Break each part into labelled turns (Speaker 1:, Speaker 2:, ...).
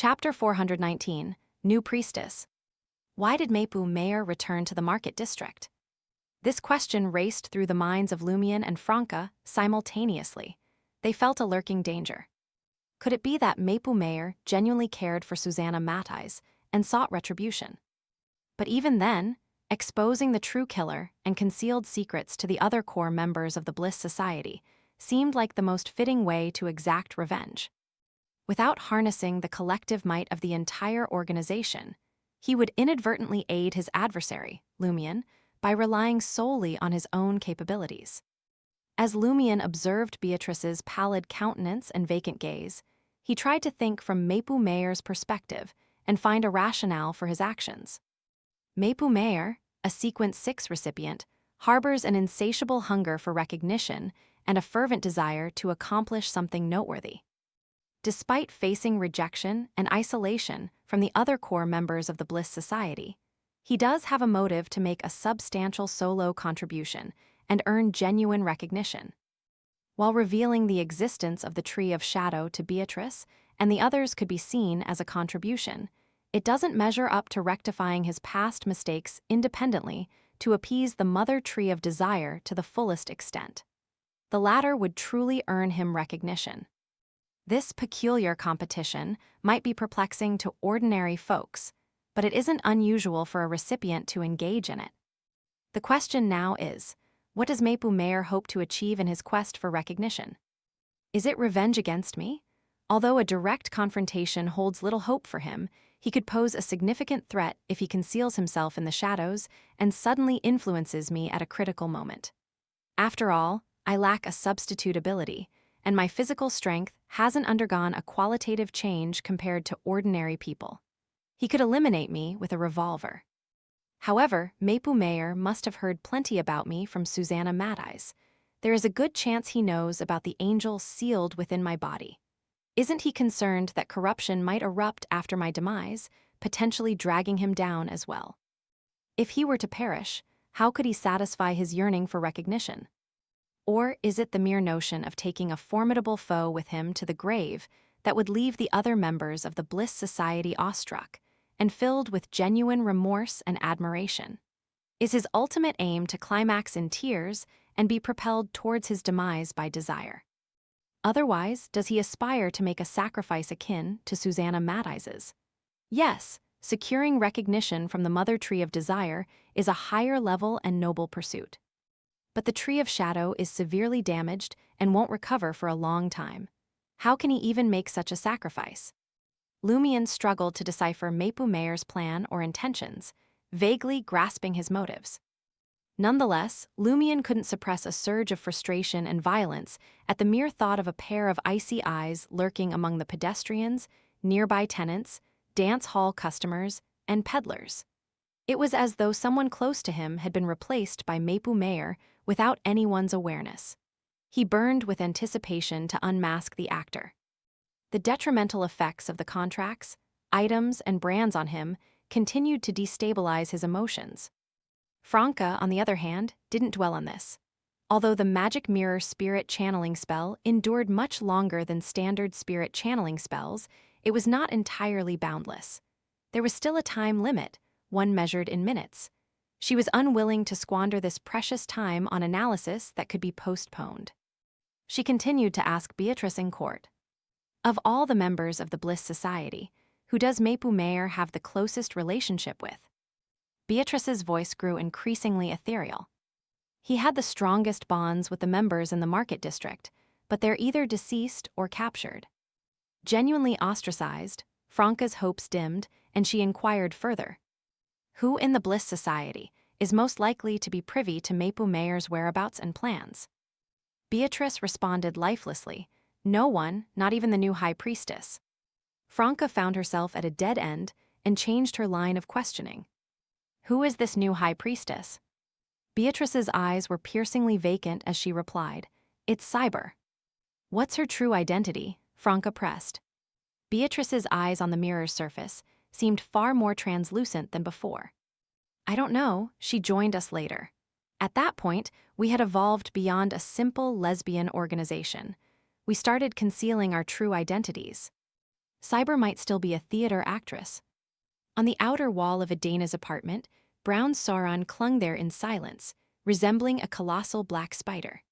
Speaker 1: Chapter 419, New Priestess. Why did Mapu Mayor return to the market district? This question raced through the minds of Lumion and Franca simultaneously. They felt a lurking danger. Could it be that Mapu Mayor genuinely cared for Susanna Matthijs and sought retribution? But even then, exposing the true killer and concealed secrets to the other core members of the Bliss Society seemed like the most fitting way to exact revenge. Without harnessing the collective might of the entire organization, he would inadvertently aid his adversary, Lumion, by relying solely on his own capabilities. As Lumion observed Beatrice's pallid countenance and vacant gaze, he tried to think from Mapu Mayor's perspective and find a rationale for his actions. Mapu Mayor, a Sequence 6 recipient, harbors an insatiable hunger for recognition and a fervent desire to accomplish something noteworthy. Despite facing rejection and isolation from the other core members of the Bliss Society, he does have a motive to make a substantial solo contribution and earn genuine recognition. While revealing the existence of the Tree of Shadow to Beatrice and the others could be seen as a contribution, it doesn't measure up to rectifying his past mistakes independently to appease the Mother Tree of Desire to the fullest extent. The latter would truly earn him recognition. This peculiar competition might be perplexing to ordinary folks, but it isn't unusual for a recipient to engage in it. The question now is, what does Mapu Mayor hope to achieve in his quest for recognition? Is it revenge against me? Although a direct confrontation holds little hope for him, he could pose a significant threat if he conceals himself in the shadows and suddenly influences me at a critical moment. After all, I lack a substitute ability, and my physical strength hasn't undergone a qualitative change compared to ordinary people. He could eliminate me with a revolver. However, Mapu Mayor must have heard plenty about me from Susanna Matthijs. There is a good chance he knows about the angel sealed within my body. Isn't he concerned that corruption might erupt after my demise, potentially dragging him down as well? If he were to perish, how could he satisfy his yearning for recognition? Or is it the mere notion of taking a formidable foe with him to the grave that would leave the other members of the Bliss Society awestruck and filled with genuine remorse and admiration? Is his ultimate aim to climax in tears and be propelled towards his demise by desire? Otherwise, does he aspire to make a sacrifice akin to Susanna Matthijs's? Yes, securing recognition from the Mother Tree of Desire is a higher level and noble pursuit. But the Tree of Shadow is severely damaged and won't recover for a long time. How can he even make such a sacrifice? Lumion struggled to decipher Mapu Mayor's plan or intentions, vaguely grasping his motives. Nonetheless, Lumion couldn't suppress a surge of frustration and violence at the mere thought of a pair of icy eyes lurking among the pedestrians, nearby tenants, dance hall customers, and peddlers. It was as though someone close to him had been replaced by Mapu Mayor without anyone's awareness. He burned with anticipation to unmask the actor. The detrimental effects of the contracts, items, and brands on him continued to destabilize his emotions. Franca, on the other hand, didn't dwell on this. Although the magic mirror spirit channeling spell endured much longer than standard spirit channeling spells, it was not entirely boundless. There was still a time limit, one measured in minutes. She was unwilling to squander this precious time on analysis that could be postponed. She continued to ask Beatrice in court. Of all the members of the Bliss Society, who does Mapu Mayor have the closest relationship with? Beatrice's voice grew increasingly ethereal. He had the strongest bonds with the members in the market district, but they're either deceased or captured. Genuinely ostracized, Franca's hopes dimmed, and she inquired further. Who in the Bliss Society is most likely to be privy to Mapu Mayor's whereabouts and plans? Beatrice responded lifelessly, no one, not even the new High Priestess. Franca found herself at a dead end and changed her line of questioning. Who is this new High Priestess? Beatrice's eyes were piercingly vacant as she replied, It's Cyber. What's her true identity? Franca pressed. Beatrice's eyes on the mirror's surface seemed far more translucent than before. I don't know, she joined us later. At that point, we had evolved beyond a simple lesbian organization. We started concealing our true identities. Cyber might still be a theater actress. On the outer wall of Adana's apartment, brown Sauron clung there in silence, resembling a colossal black spider.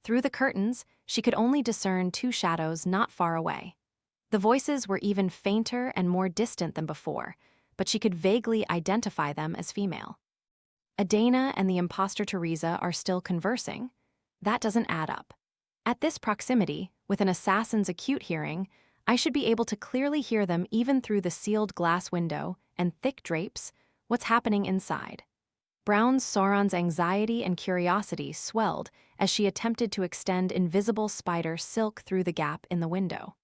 Speaker 1: Through the curtains, she could only discern two shadows not far away. The voices were even fainter and more distant than before, but she could vaguely identify them as female. Adana and the imposter Teresa are still conversing. That doesn't add up. At this proximity, with an assassin's acute hearing, I should be able to clearly hear them even through the sealed glass window and thick drapes. What's happening inside? Brown Sauron's anxiety and curiosity swelled as she attempted to extend invisible spider silk through the gap in the window.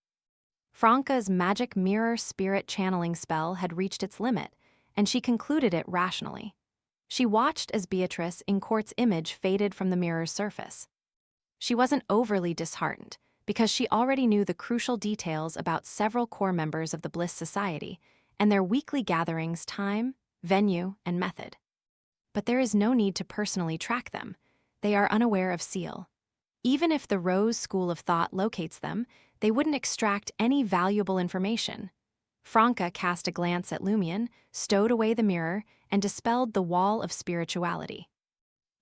Speaker 1: Franca's magic mirror spirit channeling spell had reached its limit, and she concluded it rationally. She watched as Beatrice in Court's image faded from the mirror's surface. She wasn't overly disheartened, because she already knew the crucial details about several core members of the Bliss Society and their weekly gatherings' time, venue, and method. But there is no need to personally track them. They are unaware of Seal. Even if the Rose School of Thought locates them, they wouldn't extract any valuable information. Franca cast a glance at Lumion, stowed away the mirror, and dispelled the wall of spirituality.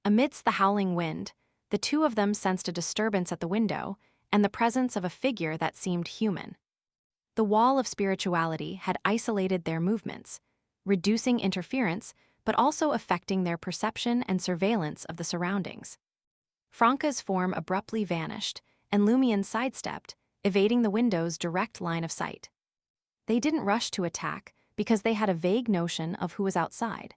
Speaker 1: Amidst the howling wind, the two of them sensed a disturbance at the window and the presence of a figure that seemed human. The wall of spirituality had isolated their movements, reducing interference but also affecting their perception and surveillance of the surroundings. Franca's form abruptly vanished, and Lumion sidestepped, evading the window's direct line of sight. They didn't rush to attack because they had a vague notion of who was outside.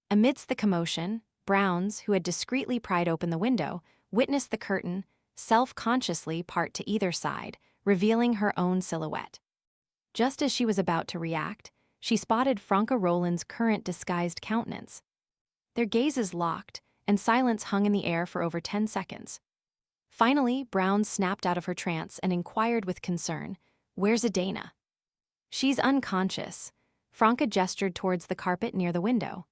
Speaker 1: Amidst the commotion, Browns, who had discreetly pried open the window, witnessed the curtain self-consciously part to either side, revealing her own silhouette. Just as she was about to react, she spotted Franca Roland's current disguised countenance. Their gazes locked, and silence hung in the air for over 10 seconds. Finally, Brown snapped out of her trance and inquired with concern, "Where's Adana?" "She's unconscious." Franca gestured towards the carpet near the window.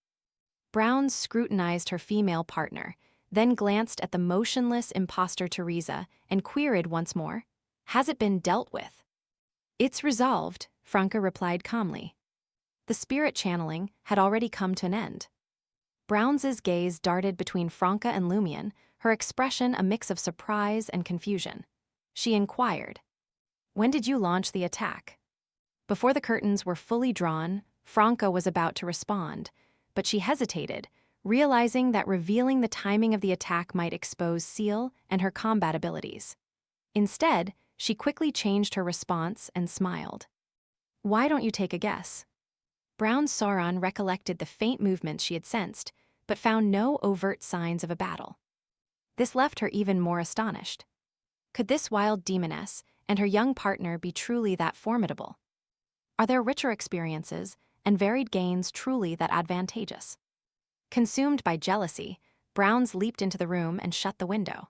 Speaker 1: Brown scrutinized her female partner, then glanced at the motionless imposter Teresa and queried once more, "Has it been dealt with?" "It's resolved," Franca replied calmly. The spirit channeling had already come to an end. Browns's gaze darted between Franca and Lumion, her expression a mix of surprise and confusion. She inquired, "When did you launch the attack?" Before the curtains were fully drawn, Franca was about to respond, but she hesitated, realizing that revealing the timing of the attack might expose Seal and her combat abilities. Instead, she quickly changed her response and smiled. "Why don't you take a guess?" Brown Sauron recollected the faint movements she had sensed, but found no overt signs of a battle. This left her even more astonished. Could this wild demoness and her young partner be truly that formidable? Are their richer experiences and varied gains truly that advantageous? Consumed by jealousy, Browns leaped into the room and shut the window.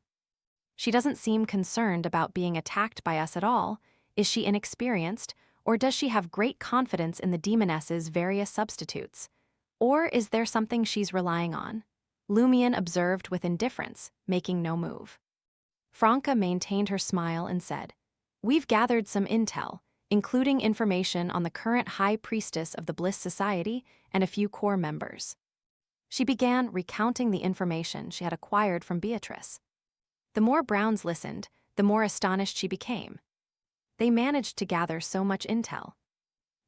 Speaker 1: "She doesn't seem concerned about being attacked by us at all. Is she inexperienced, or does she have great confidence in the demoness's various substitutes? Or is there something she's relying on?" Lumion observed with indifference, making no move. Franca maintained her smile and said, "We've gathered some intel, including information on the current High Priestess of the Bliss Society and a few core members." She began recounting the information she had acquired from Beatrice. The more Browns listened, the more astonished she became. They managed to gather so much intel.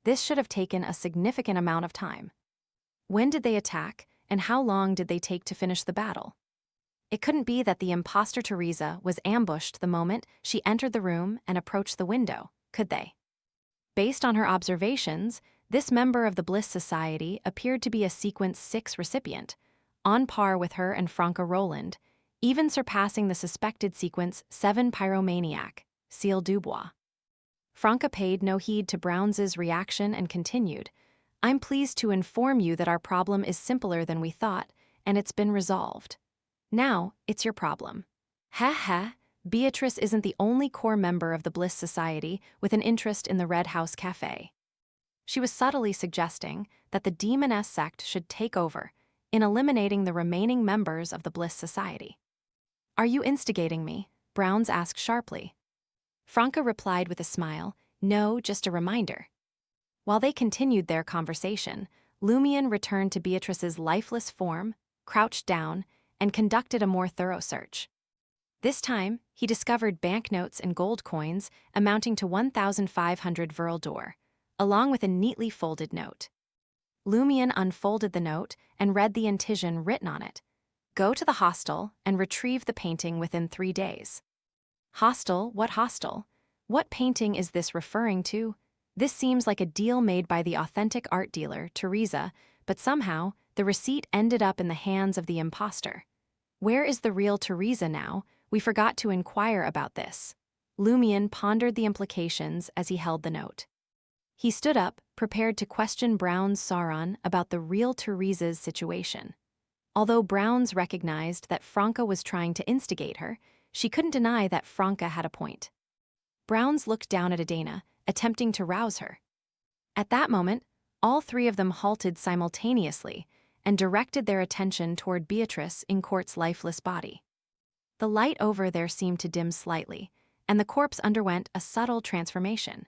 Speaker 1: This should have taken a significant amount of time. When did they attack, and how long did they take to finish the battle? It couldn't be that the imposter Teresa was ambushed the moment she entered the room and approached the window, could they? Based on her observations, this member of the Bliss Society appeared to be a Sequence 6 recipient, on par with her and Franca Roland, even surpassing the suspected Sequence 7 pyromaniac, Seal Dubois. Franca paid no heed to Browns's reaction and continued, "I'm pleased to inform you that our problem is simpler than we thought, and it's been resolved. Now, it's your problem." Ha, Beatrice isn't the only core member of the Bliss Society with an interest in the Red House Cafe. She was subtly suggesting that the demoness sect should take over, in eliminating the remaining members of the Bliss Society. "Are you instigating me?" Browns asked sharply. Franca replied with a smile, No, just a reminder. While they continued their conversation, Lumion returned to Beatrice's lifeless form, crouched down, and conducted a more thorough search. This time, he discovered banknotes and gold coins amounting to 1,500 Verl d'or, along with a neatly folded note. Lumion unfolded the note and read the incision written on it. Go to the hostel and retrieve the painting within 3 days. Hostel? What hostel? What painting is this referring to? This seems like a deal made by the authentic art dealer, Teresa, but somehow, the receipt ended up in the hands of the imposter. Where is the real Teresa now? We forgot to inquire about this. Lumion pondered the implications as he held the note. He stood up, prepared to question Brown's Sauron about the real Teresa's situation. Although Brown's recognized that Franca was trying to instigate her, she couldn't deny that Franca had a point. Brown's looked down at Adana, attempting to rouse her. At that moment, all three of them halted simultaneously and directed their attention toward Beatrice in Court's lifeless body. The light over there seemed to dim slightly, and the corpse underwent a subtle transformation.